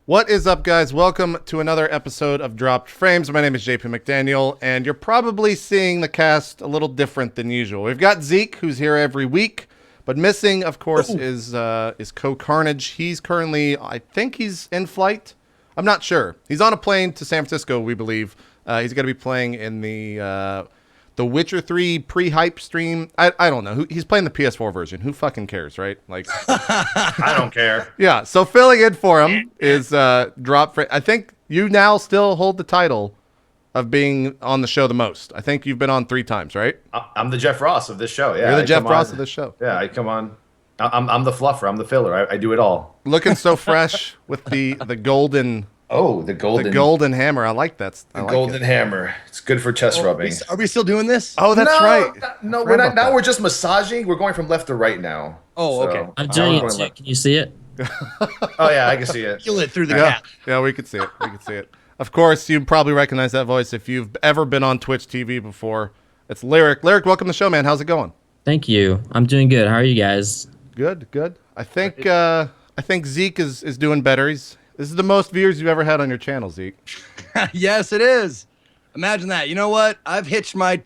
What is up, guys? Welcome to another episode of Dropped Frames. My name is JP McDaniel, and you're probably seeing the cast a little different than usual. We've got Zeke, who's here every week, but missing, of course, is CohhCarnage. He's currently, I think he's in flight. I'm not sure. He's on a plane to San Francisco, we believe. He's going to be playing in the Witcher 3 pre-hype stream. I don't know. He's playing the PS4 version. Who fucking cares, right? Like, I don't care. Yeah, so filling in for him is Drop Frame. I think you now still hold the title of being on the show the most. I think you've been on 3 times, right? I'm the Jeff Ross of this show. Yeah, You're the Jeff Ross of this show. Yeah, I come on. I'm the fluffer. I'm the filler. I do it all. Looking so fresh with the golden. Oh, the golden hammer. I like that. The golden hammer. It's good for chest rubbing. Are we still doing this? Oh, that's right. No, we're not. Now we're just massaging. We're going from left to right now. Oh, okay. I'm doing it too. Can you see it? Oh yeah, I can see it. Feel it through the Yeah, cap. yeah, we could see it. We could see it. Of course, you probably recognize that voice if you've ever been on Twitch TV before. It's Lirik. Lirik, welcome to the show, man. How's it going? Thank you. I'm doing good. How are you guys? Good, good. I think Zeke is doing better. This is the most viewers you've ever had on your channel, Zeke. Yes, it is. Imagine that. You know what? I've hitched my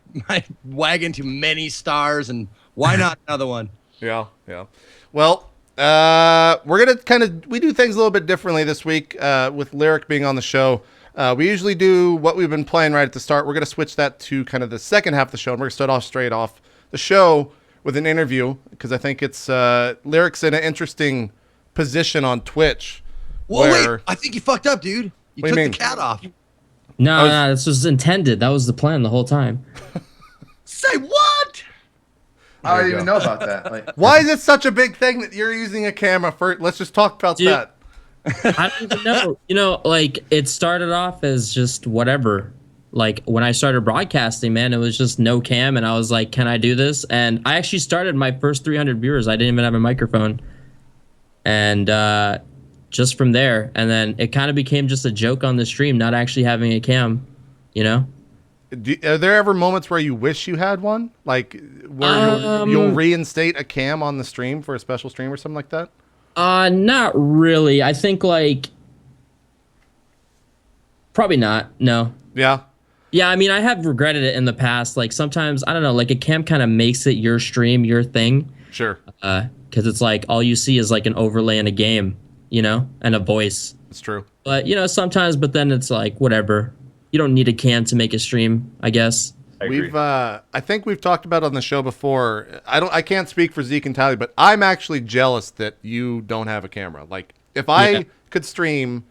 wagon to many stars, and why not another one? Yeah, yeah. Well, we're gonna we do things a little bit differently this week with Lirik being on the show. We usually do what we've been playing right at the start. We're gonna switch that to kind of the second half of the show, and we're gonna start off straight off the show with an interview because I think it's Lirik's in an interesting position on Twitch. Whoa, wait! I think you fucked up, dude. You took the cat off. No, this was intended. That was the plan the whole time. Say what? I don't even know about that. Like, why is it such a big thing that you're using a camera for? Let's just talk about that. I don't even know. You know, like it started off as just whatever. Like when I started broadcasting, man, it was just no cam, and I was like, "Can I do this?" And I actually started my first 300 viewers. I didn't even have a microphone, and just from there, and then it kind of became just a joke on the stream, not actually having a cam, you know? Are there ever moments where you wish you had one? Like where you'll reinstate a cam on the stream for a special stream or something like that? Not really. I think like probably not. No. Yeah. Yeah, I mean, I have regretted it in the past. Like sometimes, I don't know, like a cam kind of makes it your stream, your thing. Sure. Because it's like all you see is like an overlay in a game, you know, and a voice. It's true. But, you know, sometimes, but then it's like, whatever. You don't need a cam to make a stream, I guess. I think we've talked about it on the show before. I can't speak for Zeke and Tally, but I'm actually jealous that you don't have a camera. Like, if I could stream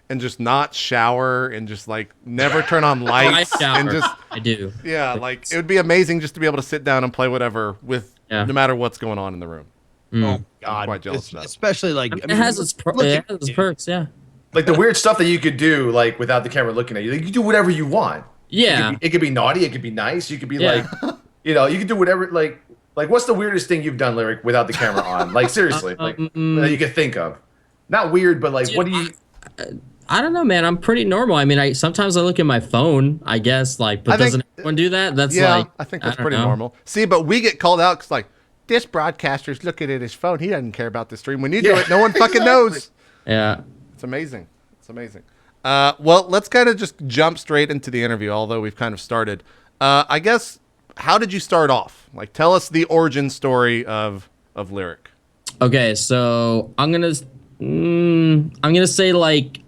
and just not shower and just like never turn on lights and just I do. Yeah, like it would be amazing just to be able to sit down and play whatever with no matter what's going on in the room. Oh God, I'm quite jealous of that. Especially like it has its perks, yeah. like the weird stuff that you could do, like without the camera looking at you. Like, you do whatever you want. Yeah. It could be naughty. It could be nice. You could be like, you know, you could do whatever. Like what's the weirdest thing you've done, Lirik, without the camera on? Like seriously, like that you could think of. Not weird, but like, dude, what do you? I don't know, man. I'm pretty normal. I mean, sometimes I look at my phone, I guess, like, but doesn't everyone do that? That's like, I think that's pretty normal. See, but we get called out because like this broadcaster's looking at his phone. He doesn't care about the stream. When you do it, no one fucking knows. Yeah. It's amazing. It's amazing. Well, let's kind of just jump straight into the interview, although we've kind of started. I guess, how did you start off? Like, tell us the origin story of Lirik. Okay, so I'm gonna say like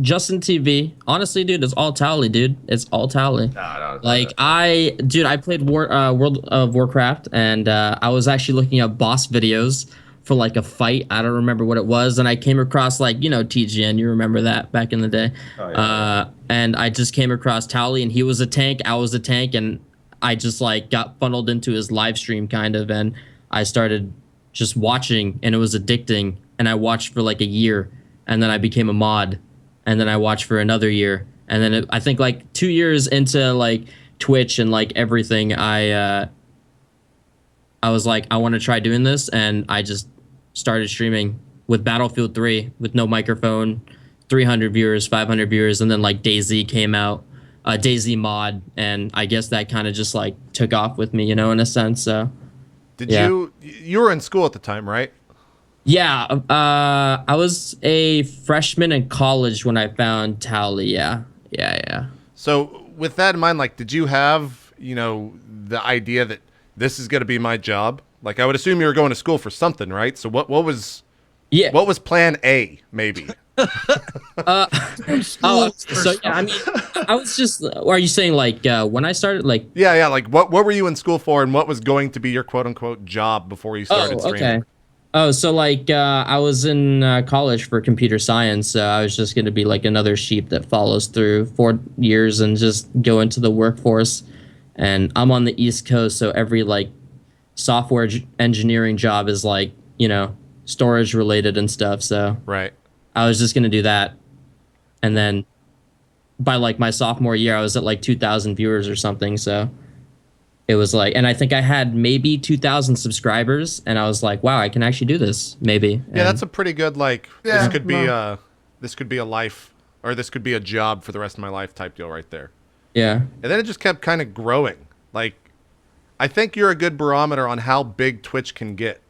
Justin TV. Honestly, dude, it's all Tally, dude. It's all Tally. No, like I played World of Warcraft, and I was actually looking up boss videos for like a fight. I don't remember what it was, and I came across like, you know, TGN. You remember that back in the day? Oh, yeah. And I just came across Tally, and he was a tank. I was a tank, and I just like got funneled into his live stream kind of, and I started just watching, and it was addicting. And I watched for like a year, and then I became a mod, and then I watched for another year, and then I think like 2 years into like Twitch and like everything, I was like, I want to try doing this, and I just started streaming with Battlefield 3 with no microphone, 300 viewers, 500 viewers, and then like DayZ came out, DayZ mod, and I guess that kind of just like took off with me, you know, in a sense. So you were in school at the time, right? Yeah, I was a freshman in college when I found Tally. Yeah. So with that in mind, like, did you have, you know, the idea that this is going to be my job? Like, I would assume you were going to school for something, right? So what was Yeah. what was plan A, maybe? So yeah, I mean, I was just. Are you saying like when I started like? Yeah. Like, what were you in school for, and what was going to be your quote unquote job before you started streaming? Okay. Oh, so like I was in college for computer science. So I was just going to be like another sheep that follows through 4 years and just go into the workforce. And I'm on the East Coast, so every like software engineering job is like, you know, storage related and stuff. So Right. I was just going to do that. And then by like my sophomore year, I was at like 2,000 viewers or something. So it was like, and I think I had maybe 2,000 subscribers, and I was like, wow, I can actually do this, maybe. Yeah, that's a pretty good like. Yeah, This could be a life, or this could be a job for the rest of my life type deal right there. yeah. And then it just kept kind of growing. Like, I think you're a good barometer on how big Twitch can get,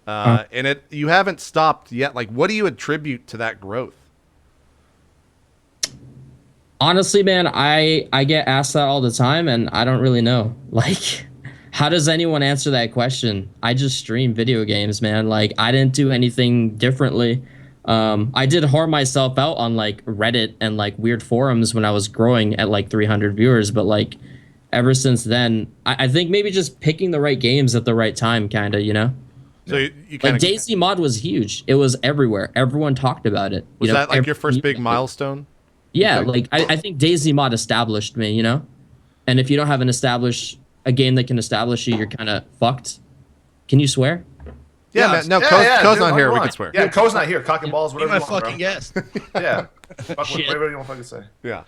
and you haven't stopped yet. Like, what do you attribute to that growth? Honestly, man, I get asked that all the time, and I don't really know. Like, how does anyone answer that question? I just stream video games, man. Like, I didn't do anything differently. I did whore myself out on like Reddit and like weird forums when I was growing at like 300 viewers, but like ever since then, I think maybe just picking the right games at the right time, kind of, you know. So you kind Like of Daisy Mod was huge. It was everywhere. Everyone talked about it. was You know, that like your first big every- milestone? Yeah, Okay. like I think Daisy Mod established me, you know? And if you don't have a game that can establish you, you're kind of fucked. Can you swear? Yeah, man. No, Co's dude, not here. We why can swear. Yeah, Co's not here. Cock and balls, Be whatever my you want, fucking bro. guest. Yeah. Fuck Shit. whatever you want to fucking say. Yeah.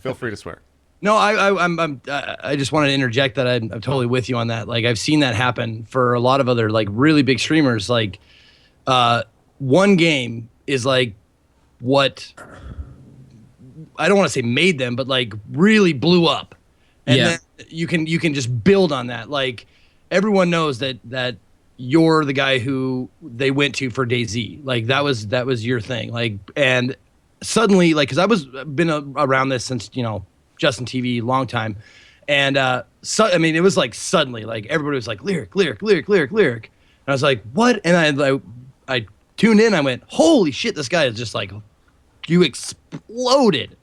Feel free to swear. No, I just wanted to interject that I'm totally with you on that. Like, I've seen that happen for a lot of other like really big streamers. Like, one game is like what I don't want to say made them, but like really blew up, and Yeah. then you can just build on that. Like, everyone knows that you're the guy who they went to for DayZ. Like, that was your thing. Like, and suddenly, like, because I was been around this since, you know, Justin TV, long time, and so I mean, it was like suddenly, like, everybody was like Lirik, and I was like, what? And I tuned in. I went, holy shit, this guy is just like, you exploded.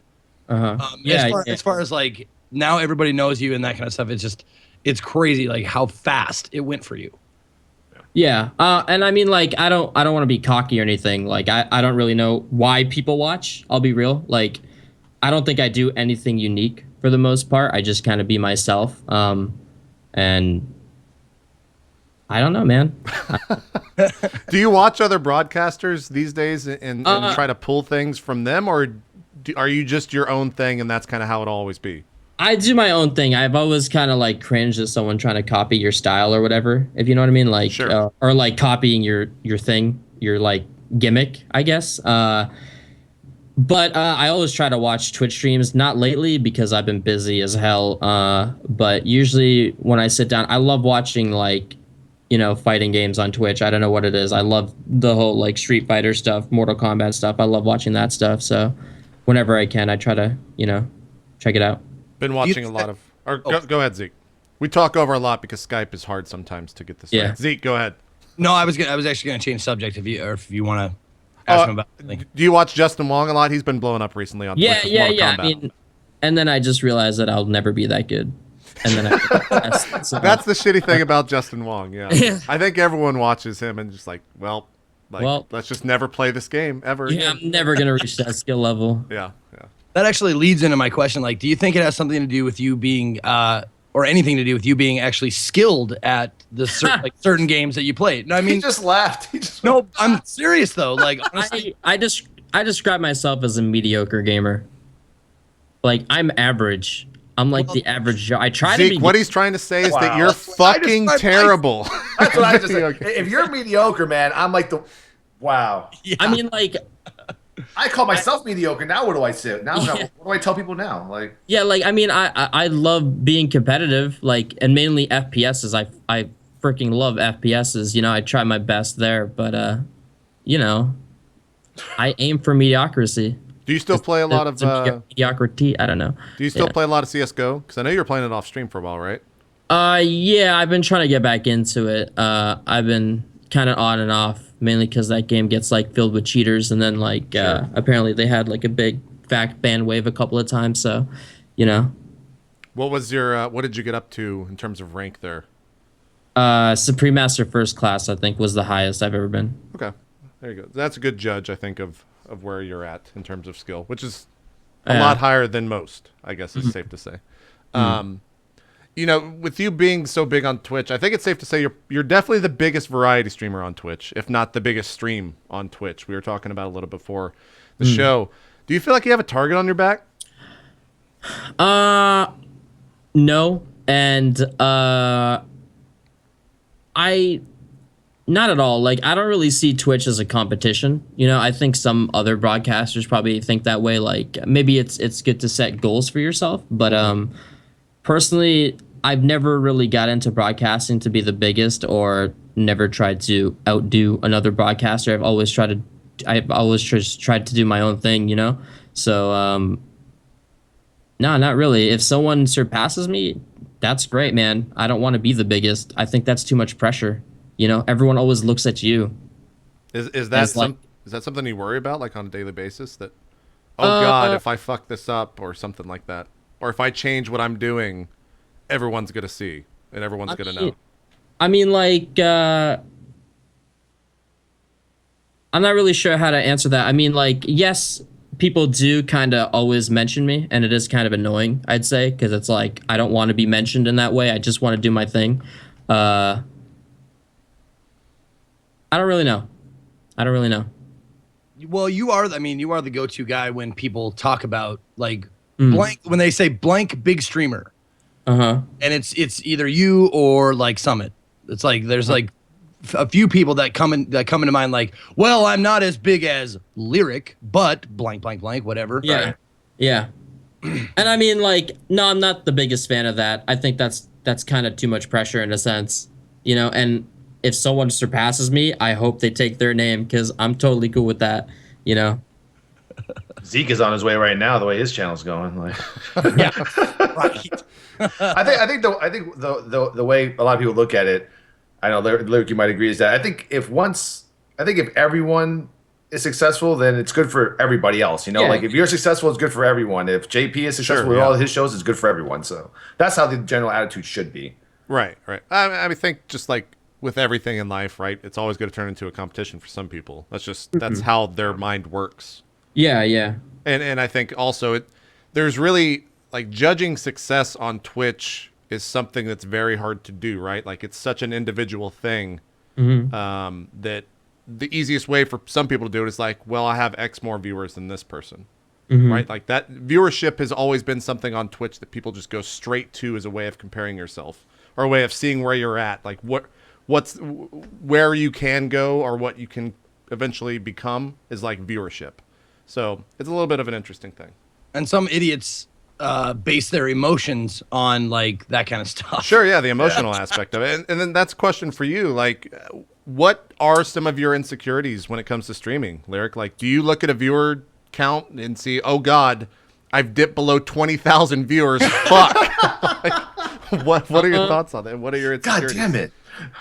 As far as like now everybody knows you and that kind of stuff, it's crazy like how fast it went for you. Yeah, and I mean, like, I don't want to be cocky or anything. Like, I don't really know why people watch. I'll be real. Like, I don't think I do anything unique for the most part. I just kind of be myself. And I don't know, man. Do you watch other broadcasters these days and try to pull things from them, or are you just your own thing and that's kind of how it'll always be? I do my own thing. I've always kind of like cringed at someone trying to copy your style or whatever, if you know what I mean. Like, Sure. Or like copying your thing, your like gimmick, I guess. But I always try to watch Twitch streams. Not lately because I've been busy as hell. But usually when I sit down, I love watching like, you know, fighting games on Twitch. I don't know what it is. I love the whole like Street Fighter stuff, Mortal Kombat stuff. I love watching that stuff. So whenever I can, I try to, you know, check it out. Been watching a lot of. Or go ahead, Zeke. We talk over a lot because Skype is hard sometimes to get this Yeah. right. Zeke, go ahead. No, I was actually gonna change subject if you want to ask him about something. Do you watch Justin Wong a lot? He's been blowing up recently on Yeah, Twitch with yeah, Mortal yeah. Kombat. I mean, and then I just realized that I'll never be that good. And then so, That's the shitty thing about Justin Wong. Yeah. Yeah. I think everyone watches him and just like, well, let's just never play this game ever. yeah, again. I'm never gonna reach that skill level. Yeah. That actually leads into my question. Like, do you think it has something to do with you being, or anything to do with you being actually skilled at the certain games that you played? No, I He mean, just laughed. He just no, I'm serious though. Like, honestly, I describe myself as a mediocre gamer. Like, I'm average. I'm like the average Joe. I try to Zeke, be. what he's trying to say is that Wow. you're fucking describe terrible. That's what I just said. If you're mediocre, man, I'm like the wow. I mean, like, I call myself mediocre. Now what do I say? Now Yeah. what do I tell people now? Like yeah, like, I mean, I love being competitive, like, and mainly FPSs. I freaking love FPSs. You know, I try my best there, but you know, I aim for mediocrity. Do you still play a lot of? Mediocrity? I don't know. Do you still play a lot of CS:GO? Because I know you were playing it off stream for a while, right? Yeah, I've been trying to get back into it. I've been kind of on and off, mainly because that game gets like filled with cheaters, and then like apparently they had like a big fact ban wave a couple of times. So, you know. What was your? What did you get up to in terms of rank there? Supreme Master First Class, I think, was the highest I've ever been. Okay, there you go. That's a good judge, I think, of where you're at in terms of skill, which is a lot higher than most, I guess is safe to say. You know, with you being so big on Twitch, I think it's safe to say you're definitely the biggest variety streamer on Twitch, if not the biggest stream on Twitch. We were talking about a little before the show. Do you feel like you have a target on your back? No, and not at all. Like, I don't really see Twitch as a competition. You know, I think some other broadcasters probably think that way. Like, maybe it's good to set goals for yourself, but personally, I've never really got into broadcasting to be the biggest, or never tried to outdo another broadcaster. I've always just tried to do my own thing, you know? So no, not really. If someone surpasses me, that's great, man. I don't want to be the biggest. I think that's too much pressure. You know, everyone always looks at you. Is that something you worry about, like on a daily basis? That, oh God, if I fuck this up or something like that, or if I change what I'm doing, everyone's gonna see and everyone's gonna know. I mean, like, I'm not really sure how to answer that. I mean, like, yes, people do kind of always mention me, and it is kind of annoying, I'd say, because it's like I don't want to be mentioned in that way. I just want to do my thing. I don't really know. Well, you are the go-to guy when people talk about like blank, when they say blank big streamer. And it's either you or like Summit. It's like there's like a few people that come into mind, like, well, I'm not as big as Lirik, but blank blank blank whatever. Yeah. Right? Yeah. And I mean, like, no, I'm not the biggest fan of that. I think that's kind of too much pressure in a sense, you know, and if someone surpasses me, I hope they take their name, because I'm totally cool with that, you know. Zeke is on his way right now, the way his channel's going. Like, Yeah, right. I think the way a lot of people look at it, I know Lirik, you might agree, is that I think if everyone is successful, then it's good for everybody else. You know, like if you're successful, it's good for everyone. If JP is successful with all of his shows, it's good for everyone. So that's how the general attitude should be. Right. I think just like with everything in life, right? It's always going to turn into a competition for some people. That's how their mind works. Yeah. And I think also there's really, like, judging success on Twitch is something that's very hard to do, right? Like, it's such an individual thing that the easiest way for some people to do it is like, well, I have X more viewers than this person, right? Like, that viewership has always been something on Twitch that people just go straight to as a way of comparing yourself, or a way of seeing where you're at, like where you can go or what you can eventually become is like viewership. So it's a little bit of an interesting thing. And some idiots base their emotions on like that kind of stuff. Sure, yeah, the emotional aspect of it. And then that's a question for you. Like, what are some of your insecurities when it comes to streaming, Lirik? Like, do you look at a viewer count and see, oh God, I've dipped below 20,000 viewers? Fuck. Like, what are your thoughts on that? What are your insecurities? God damn it.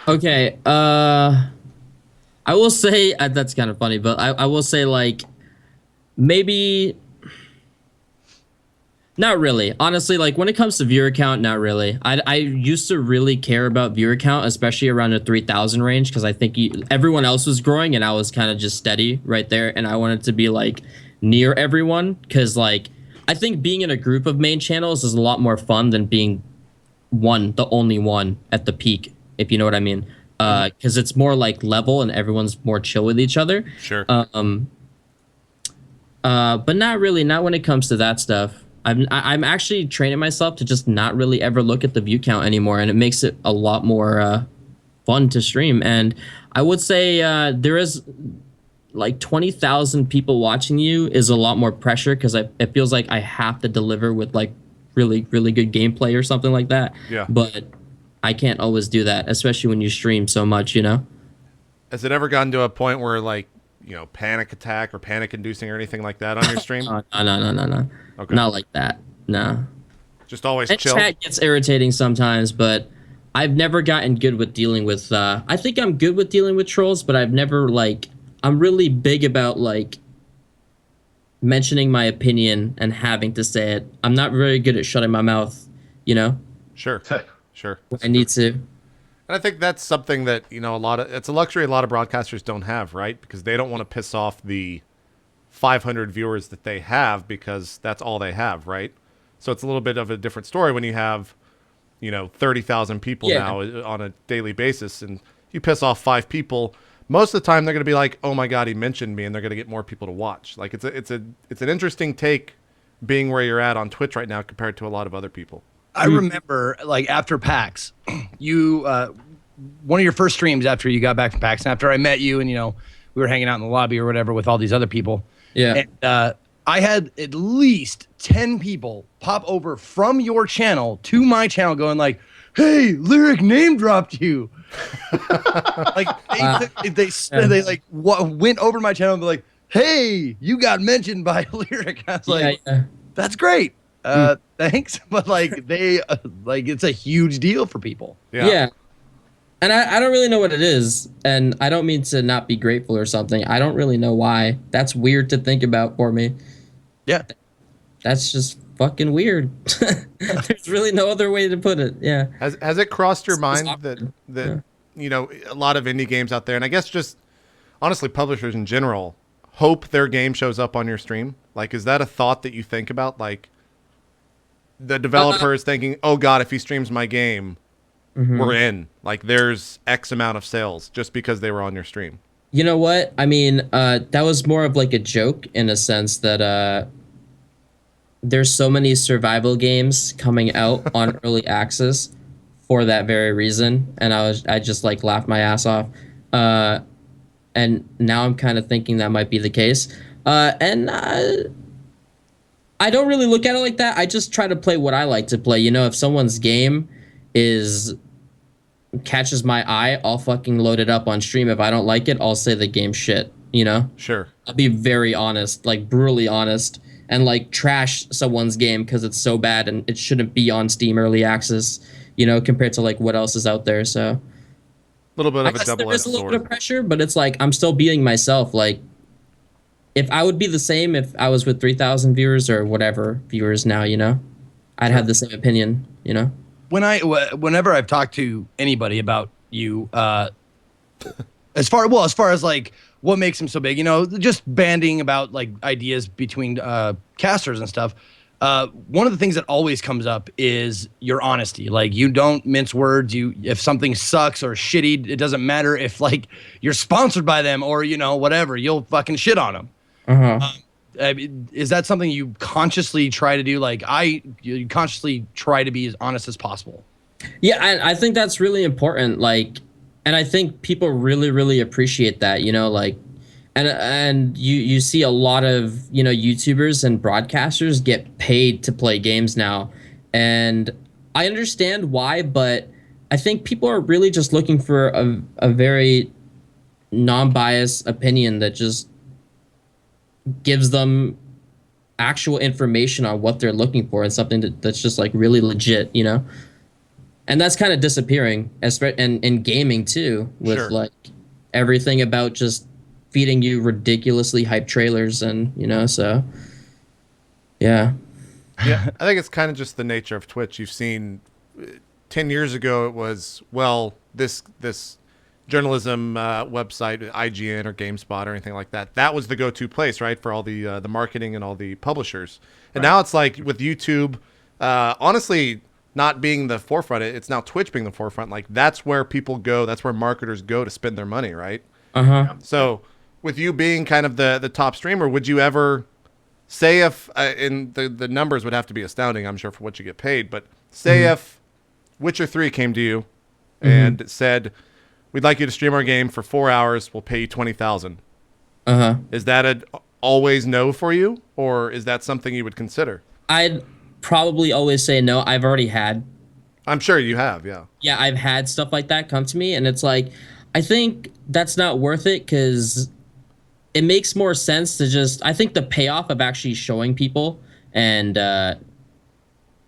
Okay, I will say, that's kind of funny, but I will say, like, maybe not really. Honestly, like, when it comes to viewer count, not really. I used to really care about viewer count, especially around the 3,000 range, because I think everyone else was growing and I was kind of just steady right there, and I wanted to be like near everyone, because like I think being in a group of main channels is a lot more fun than being the only one at the peak, if you know what I mean. Because it's more like level and everyone's more chill with each other. Sure. But not really, not when it comes to that stuff. I'm actually training myself to just not really ever look at the view count anymore, and it makes it a lot more fun to stream. And I would say there is like 20,000 people watching you is a lot more pressure, because it feels like I have to deliver with like really, really good gameplay or something like that. Yeah. But I can't always do that, especially when you stream so much, you know? Has it ever gotten to a point where, like, panic attack or panic inducing or anything like that on your stream? No. Okay. Not like that. No. Just always And chill. chat gets irritating sometimes, but I've never gotten good with dealing with. I think I'm good with dealing with trolls, but I've never I'm really big about mentioning my opinion and having to say it. I'm not very good at shutting my mouth. Sure. Sure. I need to. And I think that's something that, it's a luxury a lot of broadcasters don't have, right? Because they don't want to piss off the 500 viewers that they have because that's all they have, right? So it's a little bit of a different story when you have, 30,000 people now on a daily basis, and you piss off 5 people. Most of the time they're going to be like, "Oh my God, he mentioned me," and they're going to get more people to watch. Like it's an interesting take being where you're at on Twitch right now compared to a lot of other people. I remember after PAX, you one of your first streams after you got back from PAX, and after I met you, and we were hanging out in the lobby or whatever with all these other people. Yeah. And I had at least 10 people pop over from your channel to my channel going like, "Hey, Lirik name dropped you." They went over to my channel and be like, "Hey, you got mentioned by Lirik." I was like, "That's great. Thanks." But it's a huge deal for people. Yeah. And I don't really know what it is, and I don't mean to not be grateful or something. I don't really know why. That's weird to think about for me. Yeah. That's just fucking weird. There's really no other way to put it. Yeah. Has it crossed your mind that a lot of indie games out there, and I guess just honestly publishers in general, hope their game shows up on your stream? Like, is that a thought that you think about? Like, the developer is thinking, "Oh God, if he streams my game, we're in. Like, there's X amount of sales just because they were on your stream." You know what? I mean, that was more of like a joke in a sense that there's so many survival games coming out on early access for that very reason, and I just laughed my ass off. And now I'm kind of thinking that might be the case. And I don't really look at it like that. I just try to play what I like to play. If someone's game catches my eye, I'll fucking load it up on stream. If I don't like it, I'll say the game shit, Sure. I'll be very honest, brutally honest, and trash someone's game because it's so bad and it shouldn't be on Steam early access, compared to what else is out there. So A little bit of a there double-edged is a little sword. bit of pressure, but it's I'm still beating myself. If I would be the same if I was with 3,000 viewers or whatever viewers now, I'd have the same opinion, Whenever I've talked to anybody about you, as far as what makes him so big, just banding about ideas between casters and stuff. One of the things that always comes up is your honesty. You don't mince words. If something sucks or shitty, it doesn't matter if you're sponsored by them or whatever. You'll fucking shit on them. Is that something you consciously try to do? You consciously try to be as honest as possible. Yeah, I think that's really important. And I think people really, really appreciate that. And you see a lot of YouTubers and broadcasters get paid to play games now, and I understand why, but I think people are really just looking for a very non-biased opinion that just gives them actual information on what they're looking for and something that's just really legit, and that's kind of disappearing, and in gaming too, with Sure. Everything about just feeding you ridiculously hyped trailers and so yeah. Yeah, I think it's kind of just the nature of Twitch. You've seen 10 years ago it was, this journalism website, IGN or GameSpot or anything like that. That was the go-to place, right, for all the marketing and all the publishers. And now it's with YouTube, honestly, not being the forefront, it's now Twitch being the forefront. That's where people go. That's where marketers go to spend their money, right? So with you being kind of the top streamer, would you ever say if, and the numbers would have to be astounding, I'm sure, for what you get paid, but say if Witcher 3 came to you and said, "We'd like you to stream our game for 4 hours. We'll pay you 20,000." Is that a always no for you, or is that something you would consider? I'd probably always say no. I've already had. I'm sure you have, yeah. Yeah, I've had stuff like that come to me, and it's I think that's not worth it because it makes more sense to just, I think the payoff of actually showing people and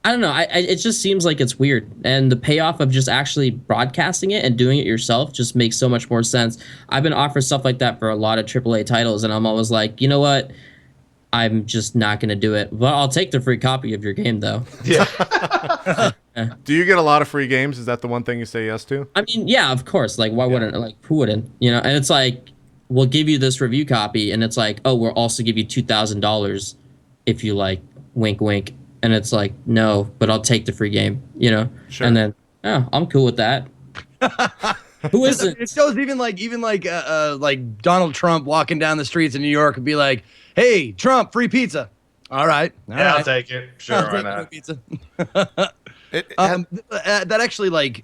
I don't know, it just seems like it's weird, and the payoff of just actually broadcasting it and doing it yourself just makes so much more sense. I've been offered stuff like that for a lot of AAA titles, and I'm always like, you know what, I'm just not gonna do it, but I'll take the free copy of your game though. Yeah. Do you get a lot of free games? Is that the one thing you say yes to? I mean, yeah, of course, like why wouldn't, like who wouldn't, you know? And it's like, we'll give you this review copy, and it's like, oh, we'll also give you $2,000 if you like, wink wink. And it's like, no, but I'll take the free game, you know? Sure. And then, oh, I'm cool with that. Who isn't? It shows even like Donald Trump walking down the streets of New York and be like, "Hey, Trump, free pizza." All right. Yeah, I'll take it. Sure, I'll why take not? free pizza. It, That actually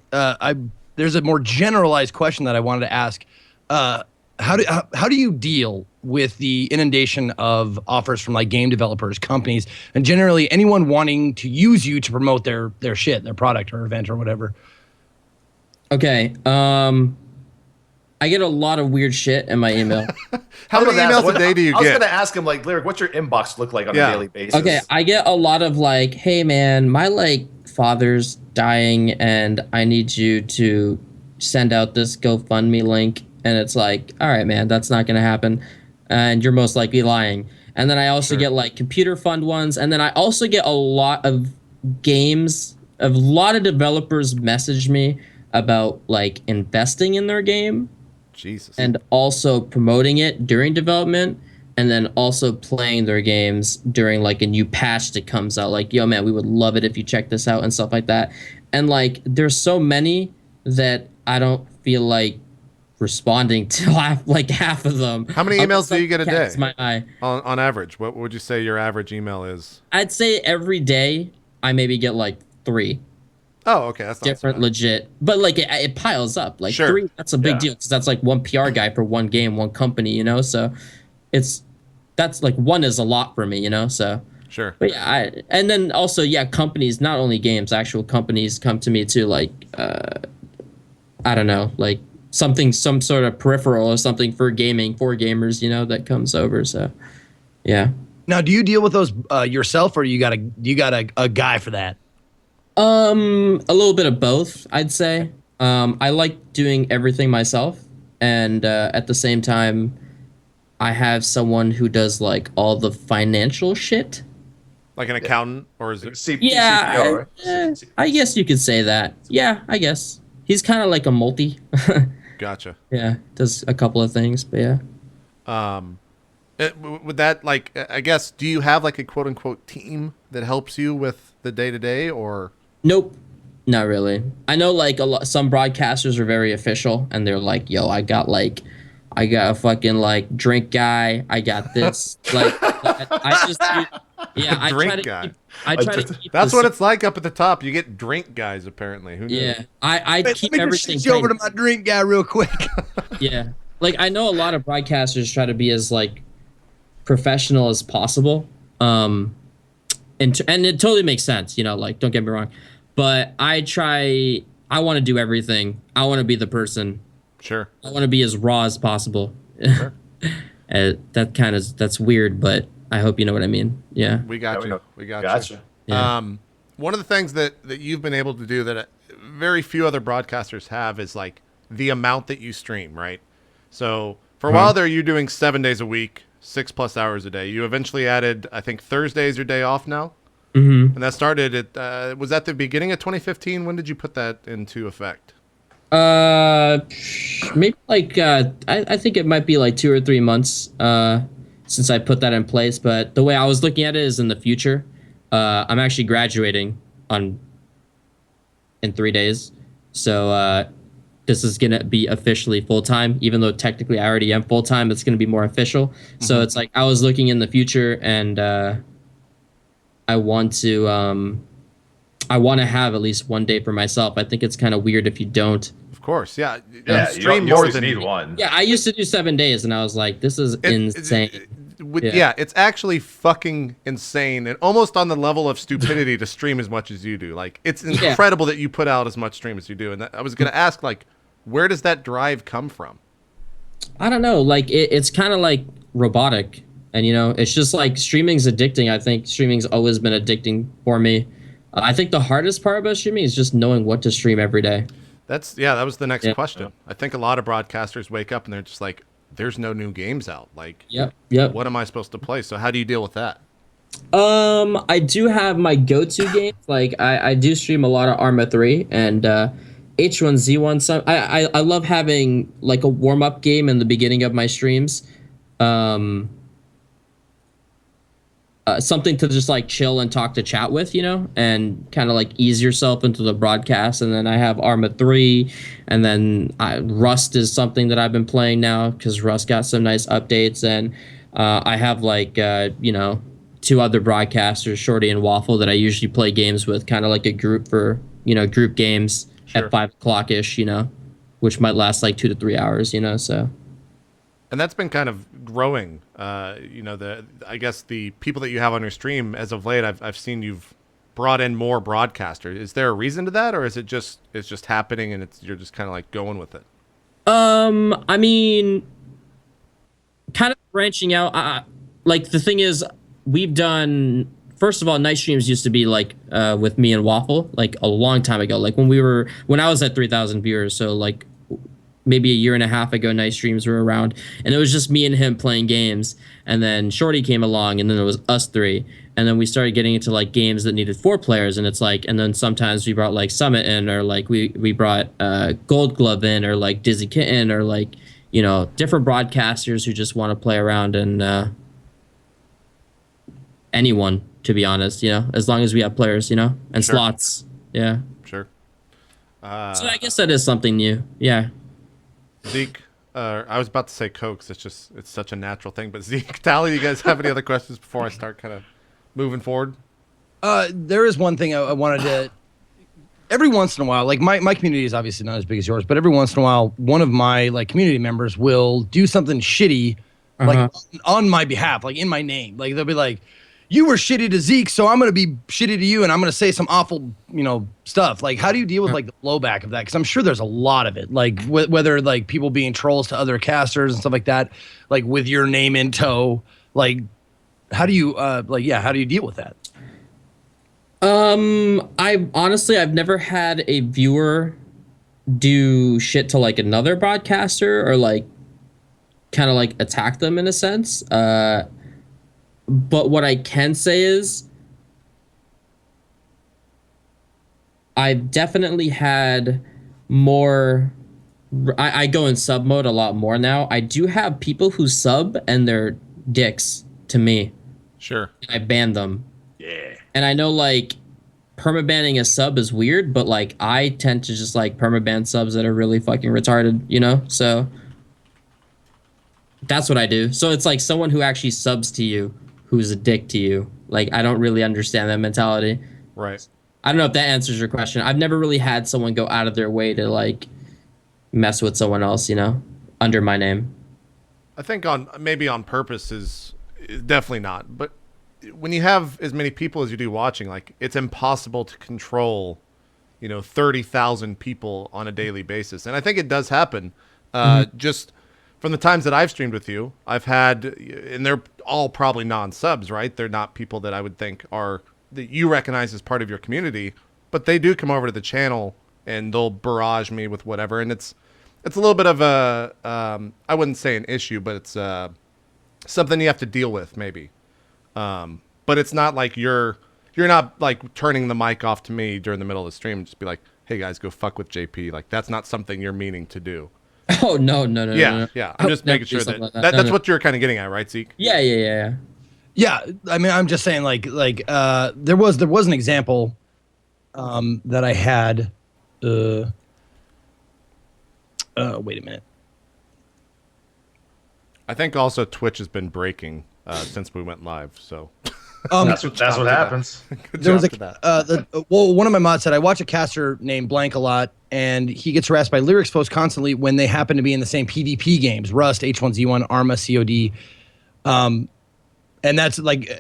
there's a more generalized question that I wanted to ask. How do you deal with the inundation of offers from like game developers, companies, and generally anyone wanting to use you to promote their shit, their product or event or whatever? Okay. I get a lot of weird shit in my email. how many emails a day do you I was get? gonna ask him like, Lirik, what's your inbox look like on Yeah. a daily basis? Okay, I get a lot of like, hey man, my like father's dying and I need you to send out this GoFundMe link. And it's like, all right, man, that's not gonna happen. And you're most likely lying. And then I also get like computer fund ones. And then I also get a lot of games. A lot of developers message me about like investing in their game Jesus. and also promoting it during development, and then also playing their games during like a new patch that comes out. Like, yo, man, we would love it if you check this out and stuff like that. And like, there's so many that I don't feel like responding to half of them. How many emails do you get a day? Catches my eye. On average, what would you say your average email is? I'd say every day I maybe get like 3 Oh, okay, that's not so different bad. legit, but like it piles up. Like Sure. 3, that's a big Yeah. deal because that's like one PR guy for one game, one company, you know. So that's like 1 is a lot for me, you know. So Sure. but yeah, and then also companies, not only games, actual companies come to me too, like I don't know, like some sort of peripheral or something for gaming, for gamers, you know, that comes over. So yeah. Now, do you deal with those yourself, or you got a guy for that? A little bit of both, I'd say. I like doing everything myself, and at the same time, I have someone who does like all the financial shit. Like an accountant, or is it? Yeah, CPO, right? I guess you could say that. Yeah, I guess he's kind of like a multi. Gotcha. Yeah, does a couple of things, but yeah. Would that, like, I guess, do you have like a quote unquote team that helps you with the day to day, or? Nope, not really. I know like some broadcasters are very official, and they're like, "Yo, I got a fucking like drink guy. I got this." Like, I just do, yeah. I Drink try to guy. Keep, I try to keep. That's the what it's like up at the top. You get drink guys, apparently. Who knew? Yeah, I Hey, keep let me everything. just shoot you over to plain. my drink guy real quick. Yeah, like I know a lot of broadcasters try to be as like professional as possible. And it totally makes sense, you know, like don't get me wrong, but I want to do everything. I want to be the person. Sure. I want to be as raw as possible. Sure. That's weird, but I hope you know what I mean. Yeah. We got Yeah, we you. know. We got Gotcha. you. Yeah. One of the things that you've been able to do that very few other broadcasters have is like the amount that you stream, right? So for a while there, you're doing 7 days a week, 6+ hours a day. You eventually added, I think, Thursday is your day off now. Mm-hmm. And that started at, was that the beginning of 2015? When did you put that into effect? Maybe like I think it might be like 2 or 3 months since I put that in place. But the way I was looking at it is in the future. I'm actually graduating in 3 days, so this is gonna be officially full time. Even though technically I already am full time, it's gonna be more official. So it's like I was looking in the future, and I want to have at least one day for myself. I think it's kind of weird if you don't. Of course, yeah. Yeah, stream you more always than need one. Yeah, I used to do 7 days, and I was like, this is insane. Yeah, it's actually fucking insane and almost on the level of stupidity to stream as much as you do. Like, it's incredible that you put out as much stream as you do. And I was going to ask, like, where does that drive come from? I don't know. Like, it's kind of like robotic. And it's just like streaming's addicting. I think streaming's always been addicting for me. I think the hardest part about streaming is just knowing what to stream every day. That was the next question. I think a lot of broadcasters wake up and they're just like, there's no new games out. Like, Yep. what am I supposed to play? So how do you deal with that? I do have my go-to games. Like I do stream a lot of Arma 3 and H1Z1. Some I love having like a warm-up game in the beginning of my streams. Something to just like chill and talk to chat with, and kind of like ease yourself into the broadcast. And then I have Arma 3, and then Rust is something that I've been playing now because Rust got some nice updates. And I have like, two other broadcasters, Shorty and Waffle, that I usually play games with, kind of like a group for, group games at 5 o'clock-ish, which might last like 2 to 3 hours, so. And that's been kind of growing. I guess the people that you have on your stream as of late, I've seen you've brought in more broadcasters. Is there a reason to that, or is it's just happening and you're just kind of like going with it? I mean, kind of branching out. Like the thing is, we've done. First of all, night streams used to be like with me and Waffle, like a long time ago. Like when I was at 3,000 viewers, so like. Maybe a year and a half ago, night streams were around, and it was just me and him playing games. And then Shorty came along, and then it was us three. And then we started getting into like games that needed 4 players, and it's like, and then sometimes we brought like Summit in, or like we brought Gold Glove in, or like Dizzy Kitten, or like different broadcasters who just want to play around, and anyone, to be honest, as long as we have players, and slots, yeah. Sure. So I guess that is something new, yeah. Zeke, I was about to say Cokes. It's such a natural thing. But Zeke, Tally, you guys have any other questions before I start kind of moving forward? There is one thing I wanted to. Every once in a while, like my community is obviously not as big as yours, but every once in a while, one of my like community members will do something shitty, like on my behalf, like in my name. Like they'll be like, "You were shitty to Zeke, so I'm gonna be shitty to you, and I'm gonna say some awful, stuff." Like, how do you deal with like the blowback of that? Because I'm sure there's a lot of it. Like whether like people being trolls to other casters and stuff like that, like with your name in tow. Like, how do you how do you deal with that? I've never had a viewer do shit to like another broadcaster or like kind of like attack them in a sense. But what I can say is I've definitely had more. I go in sub mode a lot more now. I do have people who sub and they're dicks to me. Sure. I ban them. Yeah. And I know like permabanning a sub is weird, but like I tend to just like permaban subs that are really fucking retarded, So that's what I do. So it's like someone who actually subs to you who's a dick to you. Like, I don't really understand that mentality. Right. I don't know if that answers your question. I've never really had someone go out of their way to, like, mess with someone else, under my name. I think maybe on purpose is definitely not. But when you have as many people as you do watching, like, it's impossible to control, 30,000 people on a daily basis. And I think it does happen. Just from the times that I've streamed with you, I've had, and they're all probably non-subs, right? They're not people that I would think that you recognize as part of your community, but they do come over to the channel and they'll barrage me with whatever. And it's a little bit of a, I wouldn't say an issue, but it's something you have to deal with maybe. But it's not like you're not like turning the mic off to me during the middle of the stream and just be like, "Hey guys, go fuck with JP." Like that's not something you're meaning to do. Oh no. Yeah. I'm just making sure that's what you're kind of getting at, right, Zeke? Yeah. Yeah, I mean, I'm just saying, there was an example that I had. Wait a minute. I think also Twitch has been breaking since we went live, so. That's what happens. There was one of my mods said I watch a caster named Blank a lot, and he gets harassed by Lyric's posts constantly when they happen to be in the same PvP games: Rust, H1Z1, Arma, COD. And that's like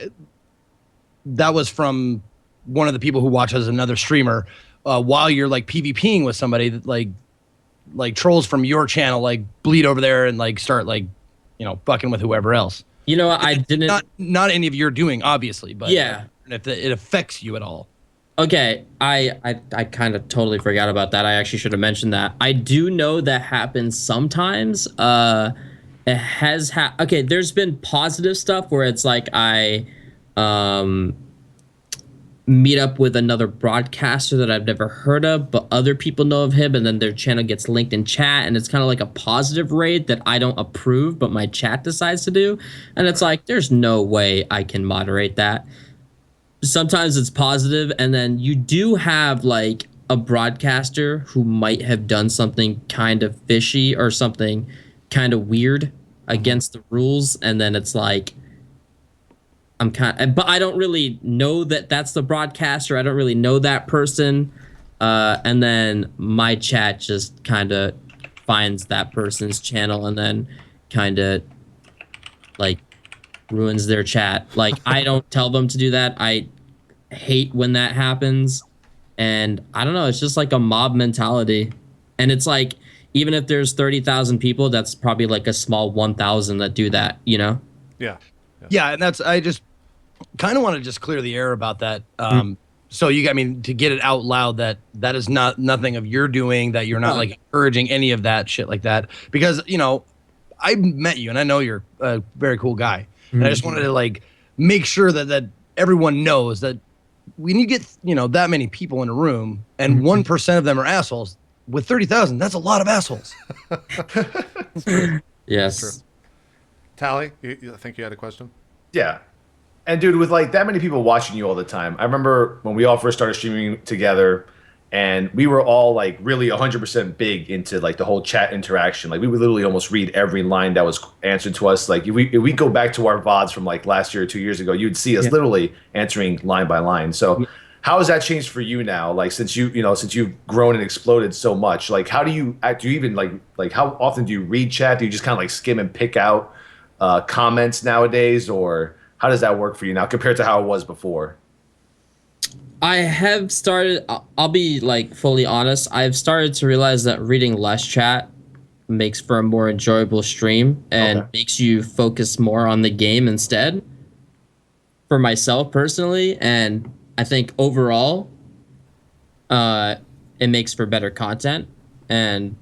that was from one of the people who watches another streamer. While you're like PvPing with somebody, that like trolls from your channel like bleed over there and like start like fucking with whoever else. You know, I didn't. Not any of your doing, obviously, but Yeah. if it affects you at all. Okay, I kind of totally forgot about that. I actually should have mentioned that. I do know that happens sometimes. It has okay, there's been positive stuff where it's like I meet up with another broadcaster that I've never heard of, but other people know of him, and then their channel gets linked in chat, and it's kind of like a positive raid that I don't approve, but my chat decides to do. And it's like, there's no way I can moderate that. Sometimes it's positive, and then you do have like a broadcaster who might have done something kind of fishy or something kind of weird against the rules, and then it's like but I don't really know that that's the broadcaster. I don't really know that person, and then my chat just kind of finds that person's channel and then kind of like ruins their chat. Like, I don't tell them to do that. I hate when that happens. And I don't know, it's just like a mob mentality. And it's like, even if there's 30,000 people, that's probably like a small 1,000 that do that, you know? Yeah. Yeah, and I just kind of want to just clear the air about that. So to get it out loud that is nothing of your doing, that you're not like encouraging any of that shit like that. Because, I met you and I know you're a very cool guy. And I just wanted to like make sure that everyone knows that when you get, that many people in a room and 1% of them are assholes, with 30,000, that's a lot of assholes. Yes. Tally, I think you had a question? Yeah. And dude, with like that many people watching you all the time, I remember when we all first started streaming together, and we were all like really 100% big into like the whole chat interaction. Like, we would literally almost read every line that was answered to us. Like, if we go back to our VODs from like last year or 2 years ago, you'd see us literally answering line by line. So how has that changed for you now? Like, since you've grown and exploded so much, like, how do you even like how often do you read chat? Do you just kind of like skim and pick out comments nowadays, or how does that work for you now compared to how it was before? I have started, I'll be like fully honest, I've started to realize that reading less chat makes for a more enjoyable stream and makes you focus more on the game instead, for myself personally. And I think overall, it makes for better content. And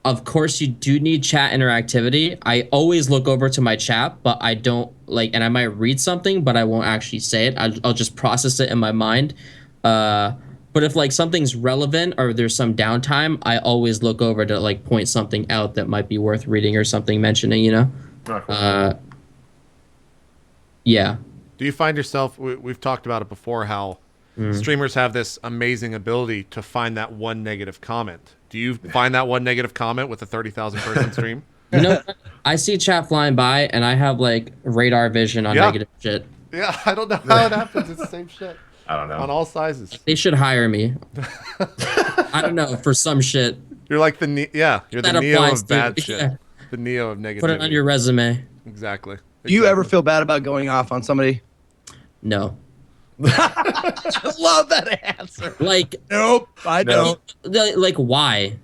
of course, you do need chat interactivity. I always look over to my chat, but I don't like, and I might read something, but I won't actually say it. I'll just process it in my mind. But if like something's relevant or there's some downtime, I always look over to like point something out that might be worth reading or something mentioning, Yeah. Do you find yourself, we've talked about it before, how streamers have this amazing ability to find that one negative comment. Do you find that one negative comment with a 30,000 person stream? I see chat flying by and I have like radar vision on negative shit. Yeah, I don't know how it happens. It's the same shit. I don't know. On all sizes. They should hire me. I don't know, for some shit. You're like you're the Neo of bad shit. Yeah. The Neo of negativity. Put it on your resume. Exactly. Do you ever feel bad about going off on somebody? No. I love that answer. Like, nope, I don't. Like, why?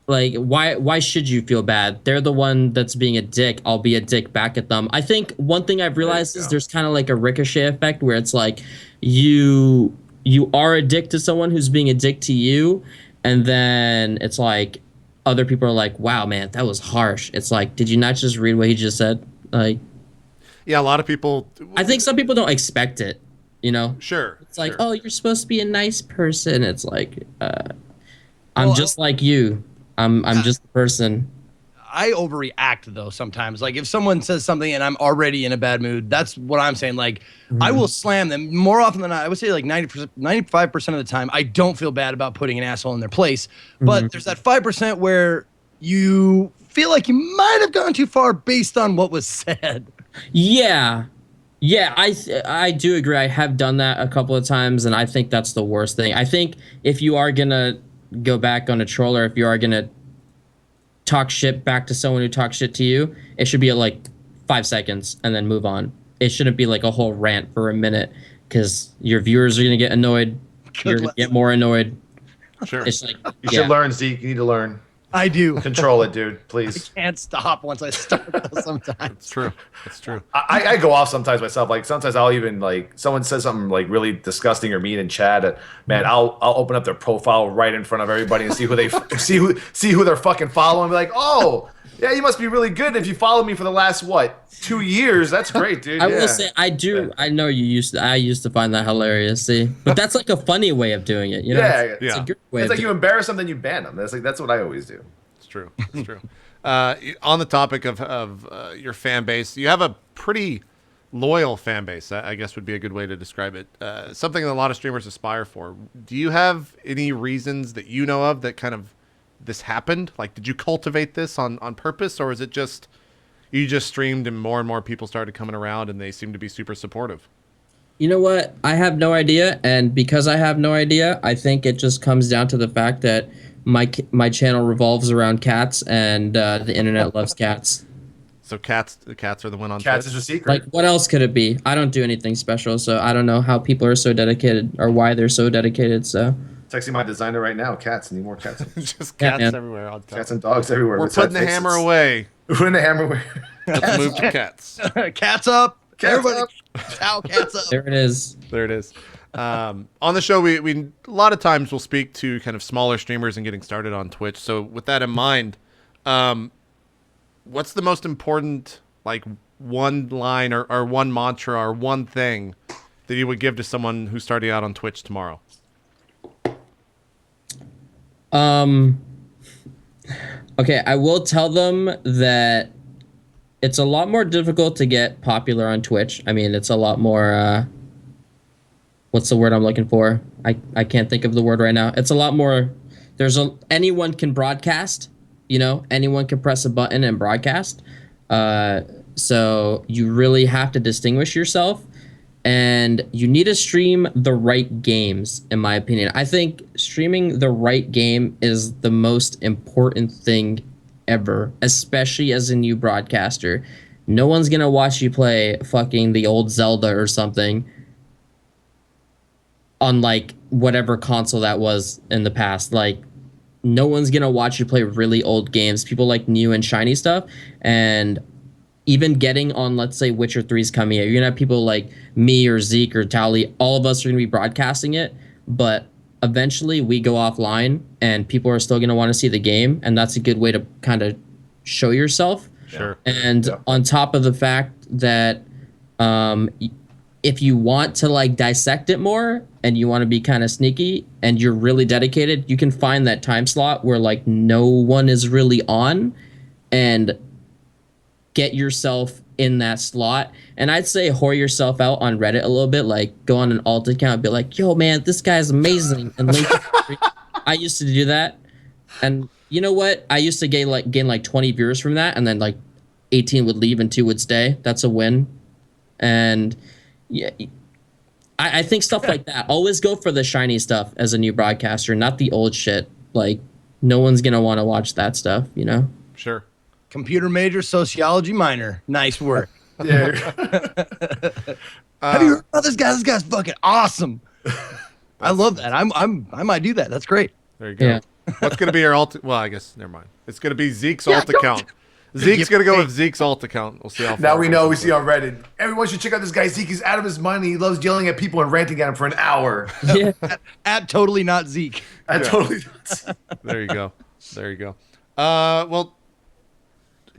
Like, why should you feel bad? They're the one that's being a dick. I'll be a dick back at them. I think one thing I've realized is there's kind of like a ricochet effect where it's like you are a dick to someone who's being a dick to you, and then it's like other people are like, wow, man, that was harsh. It's like, did you not just read what he just said? Like, yeah, a lot of people. I think some people don't expect it. Sure. It's like, oh, you're supposed to be a nice person. It's like, I'm just like you. I'm just a person. I overreact though sometimes. Like, if someone says something and I'm already in a bad mood, that's what I'm saying. Like, I will slam them more often than not. I would say like 95% of the time, I don't feel bad about putting an asshole in their place. But there's that 5% where you feel like you might have gone too far based on what was said. Yeah. Yeah, I do agree. I have done that a couple of times, and I think that's the worst thing. I think if you are going to go back on a troll, or if you are going to talk shit back to someone who talks shit to you, it should be at like 5 seconds and then move on. It shouldn't be like a whole rant for a minute, because your viewers are going to get annoyed. You're going to get more annoyed. Sure. It's like, you should learn, Zeke. You need to learn. I do. Control it, dude. Please. Can't stop once I start though, sometimes. It's true. It's true. I go off sometimes myself. Like sometimes I'll even like someone says something like really disgusting or mean in chat. Man, I'll open up their profile right in front of everybody and see who they see who they're fucking following. Be like, oh yeah, you must be really good if you followed me for the last 2 years. That's great, dude. I will say I do. I know I used to find that hilarious. See, but that's like a funny way of doing it. You know? It's a good way. It's like you embarrass them, then you ban them. That's what I always do. It's true. It's true. On the topic of your fan base, you have a pretty loyal fan base. I guess would be a good way to describe it. Something that a lot of streamers aspire for. Do you have any reasons that you know of that kind of this happened? Like, did you cultivate this on purpose, or is it just you just streamed and more people started coming around and they seem to be super supportive? You know what? I have no idea, and because I have no idea, I think it just comes down to the fact that my channel revolves around cats, and the internet loves cats. So the cats are the one on Cats Twitch? is a secret. Like, what else could it be? I don't do anything special, so I don't know how people are so dedicated or why they're so dedicated. So Texting my designer right now. Cats. Need more cats. Just cats man. everywhere. On Cats and dogs everywhere. We're with putting sad the faces. hammer away. We're putting the hammer away. Let's move to cats. Cats up. Cats Everybody, up. Ciao, cats up. there it is. There it is. On the show, we a lot of times we'll speak to kind of smaller streamers and getting started on Twitch. So with that in mind, what's the most important, like, one line or one mantra or one thing that you would give to someone who's starting out on Twitch tomorrow? Okay, I will tell them that it's a lot more difficult to get popular on Twitch. I mean, it's a lot more, what's the word I'm looking for? I can't think of the word right now. It's a lot more, anyone can broadcast, you know, anyone can press a button and broadcast. So you really have to distinguish yourself, and you need to stream the right games, in my opinion. I think streaming the right game is the most important thing ever, especially as a new broadcaster. No one's gonna watch you play fucking the old Zelda or something on like whatever console that was in the past. Like, no one's gonna watch you play really old games. People like new and shiny stuff. And even getting on, let's say, Witcher 3 is coming out, you're gonna have people like me or Zeke or Tally. All of us are gonna be broadcasting it, but eventually we go offline and people are still gonna want to see the game, and that's a good way to kind of show yourself. Sure. And on top of the fact that if you want to like dissect it more and you want to be kind of sneaky and you're really dedicated, you can find that time slot where like no one is really on and get yourself in that slot. And I'd say whore yourself out on Reddit a little bit, like go on an alt account and be like, yo man, this guy's amazing, and link I used to do that. And you know what? I used to gain like 20 viewers from that, and then like 18 would leave and 2 would stay. That's a win. And yeah, I think stuff like that. Always go for the shiny stuff as a new broadcaster, not the old shit. Like, no one's gonna want to watch that stuff, you know? Sure. Computer major, sociology minor. Nice work. Yeah. Have you heard about this guy? This guy's fucking awesome. I love that. I might do that. That's great. There you go. Yeah. What's going to be your alt? Well, I guess, never mind. It's going to be Zeke's alt account. Zeke's going to go with Zeke's alt account. We'll see how far Now we it know. goes. We see on Reddit. Everyone should check out this guy Zeke. He's out of his mind. He loves yelling at people and ranting at him for an hour. Yeah. At totally not Zeke. I totally. There you go. There you go. Well,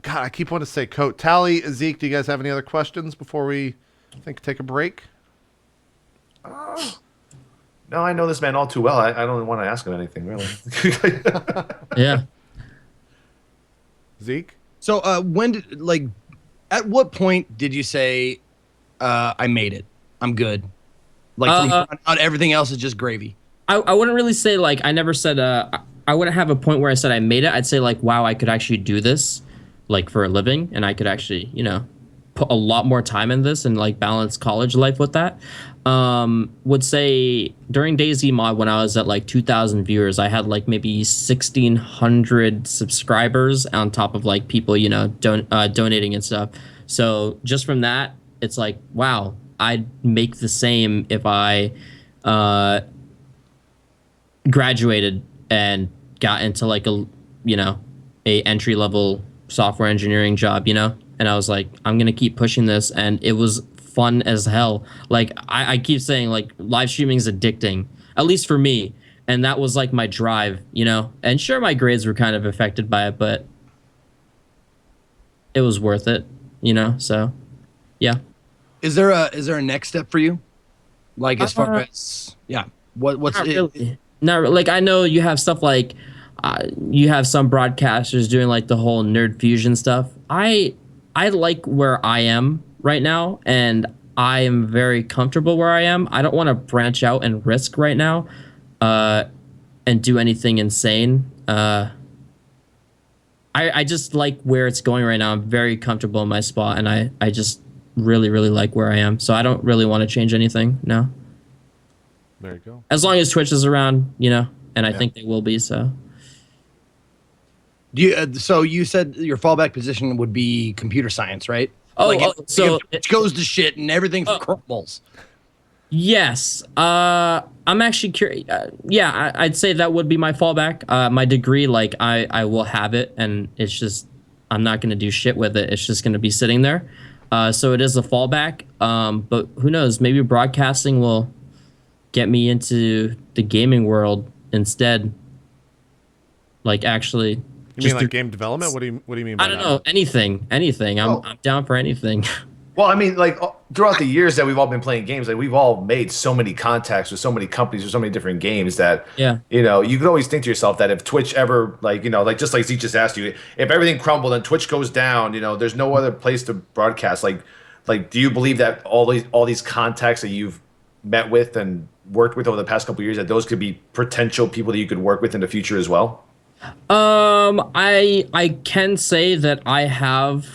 God, I keep wanting to say Coat. Tally, Zeke, do you guys have any other questions before we take a break? No, I know this man all too well. I don't want to ask him anything, really. Yeah. Zeke? So at what point did you say, I made it, I'm good? Like, from here on out, everything else is just gravy. I wouldn't really say like I never said I wouldn't have a point where I said I made it. I'd say like, wow, I could actually do this like for a living, and I could actually, you know, put a lot more time in this and like balance college life with that. Would say during DayZ Mod, when I was at like 2,000 viewers, I had like maybe 1,600 subscribers on top of like people, you know, donating and stuff. So just from that, it's like, wow, I'd make the same if I graduated and got into like a a entry level software engineering job, and I was like, I'm gonna keep pushing this, and it was fun as hell. Like I keep saying, like, live streaming is addicting, at least for me, and that was like my drive, and sure, my grades were kind of affected by it, but it was worth it, so yeah. Is there a next step for you, like as far as what's Not it? really. Not really. Like, I know you have stuff like you have some broadcasters doing like the whole nerd fusion stuff. I like where I am right now, and I am very comfortable where I am. I don't want to branch out and risk right now, and do anything insane. I just like where it's going right now. I'm very comfortable in my spot, and I just really, really like where I am. So I don't really want to change anything. No. There you go. As long as Twitch is around, and I think they will be. So. Do you? So you said your fallback position would be computer science, right? So it goes to shit and everything crumbles. Yes. I'm actually curious. Yeah, I'd say that would be my fallback. My degree, like, I will have it, and it's just I'm not going to do shit with it. It's just going to be sitting there. So it is a fallback. But who knows? Maybe broadcasting will get me into the gaming world instead. Like, actually. You mean like game development? What do you mean by that? I don't know. Anything. I'm down for anything. Well, I mean, like, throughout the years that we've all been playing games, like, we've all made so many contacts with so many companies with so many different games that, you could always think to yourself that if Twitch ever, like, like just like Zeke just asked you, if everything crumbled and Twitch goes down, there's no other place to broadcast. Like, do you believe that all these contacts that you've met with and worked with over the past couple of years, that those could be potential people that you could work with in the future as well? I can say that I have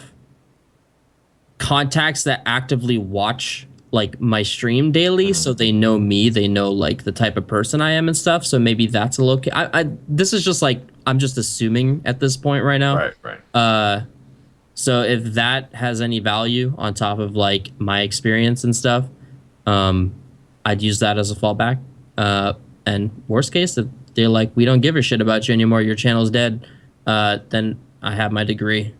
contacts that actively watch like my stream daily, so they know me, they know like the type of person I am and stuff. So maybe that's a look. This is just like I'm just assuming at this point right now. Right. So if that has any value on top of like my experience and stuff, I'd use that as a fallback. And worst case, if they're like, we don't give a shit about you anymore, your channel's dead, then I have my degree.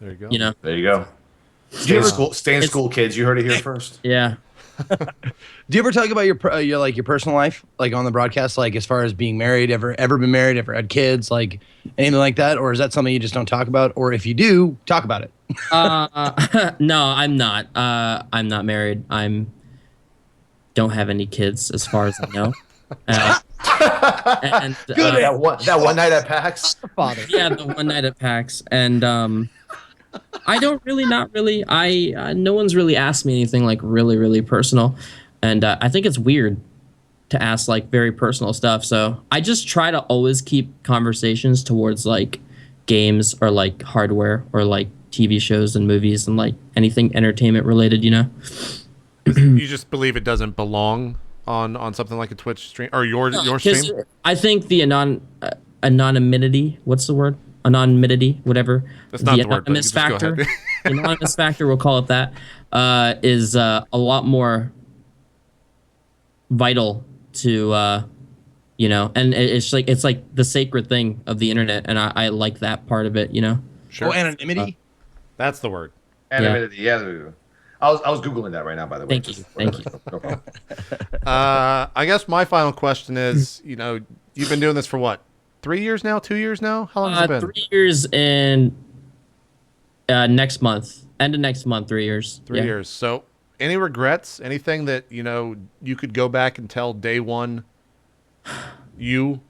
There you go. There you go. Stay in school, kids. You heard it here first. Yeah. Do you ever talk about your personal life, like on the broadcast, like as far as being married, ever been married, ever had kids, like anything like that, or is that something you just don't talk about? Or if you do, talk about it. No, I'm not. I'm not married. Don't have any kids, as far as I know. And Good. That one night at PAX. Father. Yeah, the one night at PAX, and I don't really, not really. No one's really asked me anything like really, really personal, and I think it's weird to ask like very personal stuff. So I just try to always keep conversations towards like games or like hardware or like TV shows and movies and like anything entertainment related. You just believe it doesn't belong on something like a Twitch stream or your stream? I think the anonymity. What's the word? Anonymity, whatever. That's not the word. Anonymous factor. The anonymous factor, we'll call it that. Is a lot more vital to and it's like the sacred thing of the internet, and I like that part of it. Sure. Oh, anonymity. That's the word. Anonymity. Yeah. I was Googling that right now, by the way. Thank you. No problem. I guess my final question is, you've been doing this for what? 3 years now? 2 years now? How long has it been? 3 years in next month. End of next month, 3 years. 3 years. So any regrets? Anything that, you could go back and tell day one you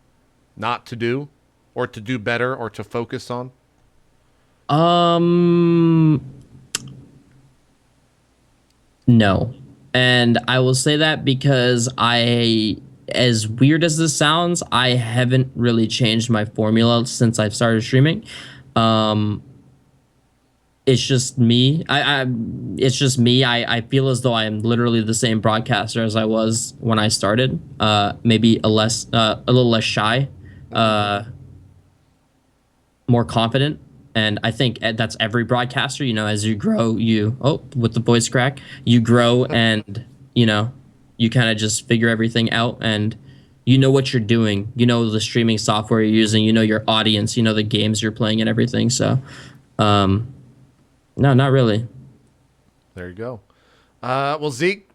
not to do or to do better or to focus on? No. And I will say that because as weird as this sounds, I haven't really changed my formula since I've started streaming. It's just me. It's just me. I feel as though I am literally the same broadcaster as I was when I started. Maybe a little less shy, more confident. And I think that's every broadcaster, as you grow, with the voice crack, you grow and, you kind of just figure everything out and, you know what you're doing. You know the streaming software you're using. You know your audience. You know the games you're playing and everything. So, no, not really. There you go. Well, Zeke,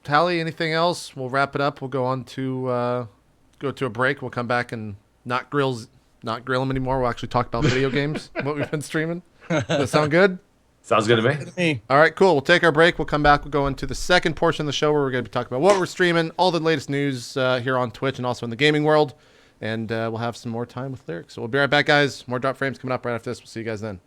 Tally, anything else? We'll wrap it up. We'll go on to go to a break. We'll come back and not grill him anymore. We'll actually talk about video games, what we've been streaming. Does that sound good? Sounds good to me. All right, cool. We'll take our break. We'll come back. We'll go into the second portion of the show where we're going to be talking about what we're streaming, all the latest news here on Twitch and also in the gaming world. And we'll have some more time with Lirik. So we'll be right back, guys. More Drop Frames coming up right after this. We'll see you guys then.